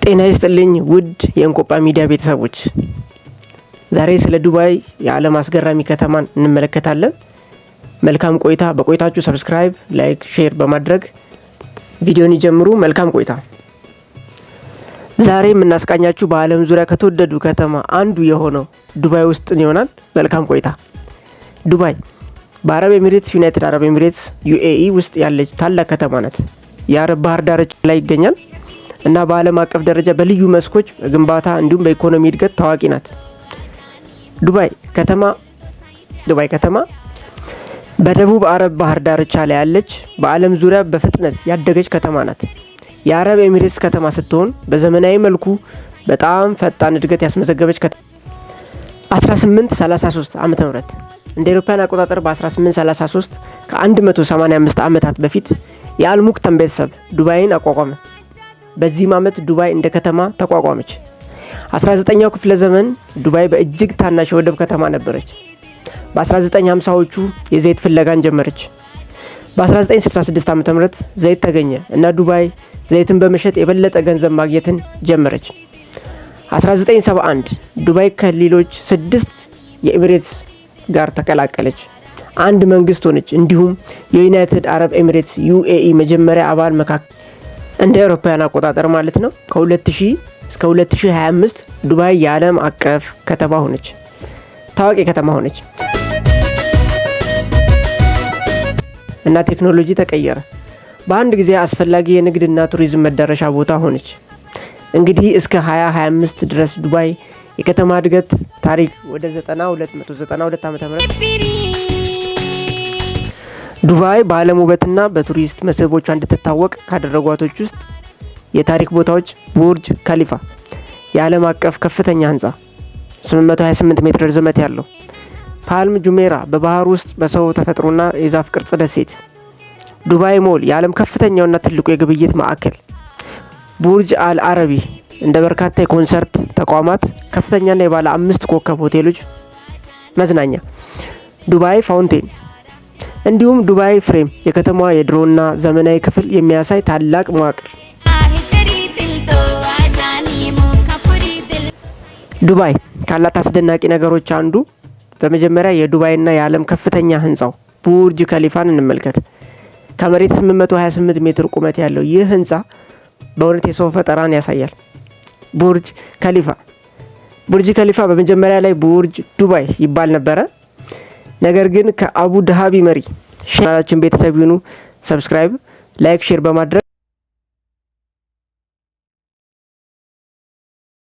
ጤና ይስጥልኝ ውድ የእንቆጳ ሚዲያ ቤተሰቦች፣ ዛሬ ስለ ዱባይ የዓለም አስገራሚ ከተማን እንመለከታለን። መልካም ቆይታ። በቆይታችሁ ሰብስክራይብ፣ ላይክ፣ ሼር በማድረግ ቪዲዮን ይጀምሩ። መልካም ቆይታ። ዛሬ የምናስቃኛችሁ በዓለም ዙሪያ ከተወደዱ ከተማ አንዱ የሆነው ዱባይ ውስጥ ይሆናል። መልካም ቆይታ። ዱባይ በአረብ ኤሚሬትስ ዩናይትድ አረብ ኤሚሬትስ ዩኤኢ ውስጥ ያለች ታላቅ ከተማ ናት። የአረብ ባህር ዳርቻ ላይ ይገኛል እና በዓለም አቀፍ ደረጃ በልዩ መስኮች በግንባታ እንዲሁም በኢኮኖሚ እድገት ታዋቂ ናት። ዱባይ ከተማ በደቡብ አረብ ባህር ዳርቻ ላይ ያለች በዓለም ዙሪያ በፍጥነት ያደገች ከተማ ናት። የአረብ ኤሚሬትስ ከተማ ስትሆን በዘመናዊ መልኩ በጣም ፈጣን እድገት ያስመዘገበች ከተማ 1833 ዓመተ ምህረት እንደ አውሮፓውያን አቆጣጠር በ1833 ከ185 ዓመታት በፊት የአልሙክተም ቤተሰብ ዱባይን አቋቋመ። በዚህም ዓመት ዱባይ እንደ ከተማ ተቋቋመች። 19ኛው ክፍለ ዘመን ዱባይ በእጅግ ታናሽ የወደብ ከተማ ነበረች። በ1950ዎቹ የዘይት ፍለጋን ጀመረች። በ1966 ዓ.ም ዘይት ተገኘ እና ዱባይ ዘይትን በመሸጥ የበለጠ ገንዘብ ማግኘትን ጀመረች። 1971 ዱባይ ከሌሎች 6 የኤሚሬትስ ጋር ተቀላቀለች፣ አንድ መንግስት ሆነች። እንዲሁም የዩናይትድ አረብ ኤሚሬትስ ዩኤኢ መጀመሪያ አባል መካከል እንደ አውሮፓውያን አቆጣጠር ማለት ነው ከ2000 እስከ 2025 ዱባይ የዓለም አቀፍ ከተማ ሆነች፣ ታዋቂ ከተማ ሆነች እና ቴክኖሎጂ ተቀየረ። በአንድ ጊዜ አስፈላጊ የንግድና ቱሪዝም መዳረሻ ቦታ ሆነች። እንግዲህ እስከ 2025 ድረስ ዱባይ የከተማ እድገት ታሪክ ወደ 9292 ዓመተ ምህረት ዱባይ በዓለም ውበትና በቱሪስት መስህቦቿ እንድትታወቅ ካደረጓቶች ውስጥ የታሪክ ቦታዎች ቡርጅ ከሊፋ የዓለም አቀፍ ከፍተኛ ህንጻ 828 ሜትር ርዝመት ያለው፣ ፓልም ጁሜራ በባህር ውስጥ በሰው ተፈጥሮና የዛፍ ቅርጽ ደሴት፣ ዱባይ ሞል የዓለም ከፍተኛውና ትልቁ የግብይት ማዕከል፣ ቡርጅ አል አረቢ እንደ በርካታ የኮንሰርት ተቋማት ከፍተኛና የባለ 5 ኮከብ ሆቴሎች መዝናኛ፣ ዱባይ ፋውንቴን እንዲሁም ዱባይ ፍሬም የከተማዋ የድሮና ዘመናዊ ክፍል የሚያሳይ ታላቅ መዋቅር። ዱባይ ካላት አስደናቂ ነገሮች አንዱ በመጀመሪያ የዱባይና የዓለም ከፍተኛ ህንጻው ቡርጅ ከሊፋን እንመልከት። ከመሬት 828 ሜትር ቁመት ያለው ይህ ህንጻ በእውነት የሰው ፈጠራን ያሳያል። ቡርጅ ከሊፋ በመጀመሪያ ላይ ቡርጅ ዱባይ ይባል ነበረ። ነገር ግን ከአቡ ዳሃቢ መሪ ቻናላችን ቤተሰብ ይሁኑ። ሰብስክራይብ፣ ላይክ፣ ሼር በማድረግ